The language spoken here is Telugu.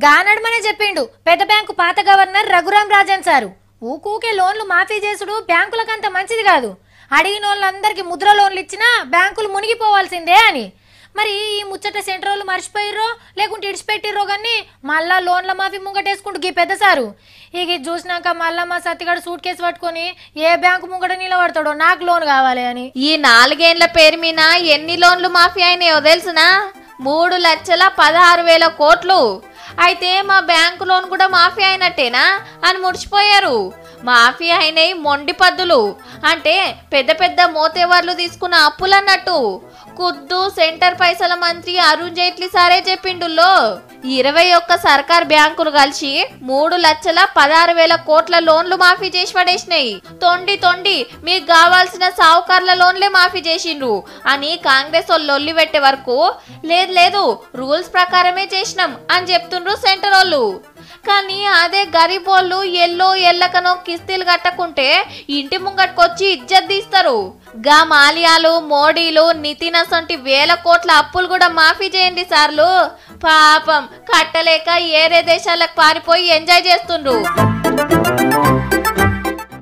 గానడమనే చెప్పిండు పెద్ద బ్యాంకు పాత గవర్నర్ రఘురాం రాజన్ సారు. ఊకూకే లోన్లు మాఫీ చేసుడు బ్యాంకులకంత మంచిది కాదు. అడిగిన వాళ్ళందరికీ ముద్ర లోన్లు ఇచ్చినా బ్యాంకులు మునిగిపోవాల్సిందే అని. మరి ఈ ముచ్చట సెంట్రోళ్ళు మర్చిపోయిర్రో లేకుంటే ఇడిచిపెట్టిర్రో కానీ మళ్ళా లోన్ల మాఫీ ముంగటేసుకుంటూ గీ పెద్ద సారు. ఇక ఇది చూసినాక మళ్ళా మా సత్తిగాడు సూట్ కేసు పట్టుకొని ఏ బ్యాంకు ముంగట నిలబడతాడో నాకు లోన్ కావాలి అని. ఈ 4 ఏళ్ల పేరు మీద ఎన్ని లోన్లు మాఫీ అయినాయో తెలుసునా? 3,16,000 కోట్లు. అయితే మా బ్యాంకు లోన్ కూడా మాఫీ అయినట్టేనా అని ముడిచిపోయారు. మాఫీ అయినాయి మొండి పద్దులు అంటే పెద్ద పెద్ద మోతేవర్లు తీసుకున్న అప్పులన్నట్టు. ఖుద్దు సెంటర్ పైసల మంత్రి అరుణ్ జైట్లీ సారే చెప్పిండుల్లో 21 సర్కార్ బ్యాంకులు కలిసి 3,16,000 కోట్ల లోన్లు మాఫీ చేసి పడేసినాయి. తొండి మీకు కావాల్సిన సావుకార్ల లోన్లే మాఫీ చేసిండ్రు అని కాంగ్రెస్ వాళ్ళు లొల్లి పెట్టే వరకు లేదు రూల్స్ ప్రకారమే చేసినాం అని చెప్తుండ్రు సెంటర్ వాళ్ళు. కానీ అదే గరీబ్ వాళ్ళు ఎల్లకనో కిస్తీలు కట్టకుంటే ఇంటి ముంగట్టుకొచ్చి ఇజ్జత్ తీస్తారు. గా మాలియాలు మోడీలు నితిన్ అసంటి 1000 కోట్ల అప్పులు కూడా మాఫీ చేయండి సార్లు. పాపం కట్టలేక ఏరే దేశాలకు పారిపోయి ఎంజాయ్ చేస్తుండ్రు.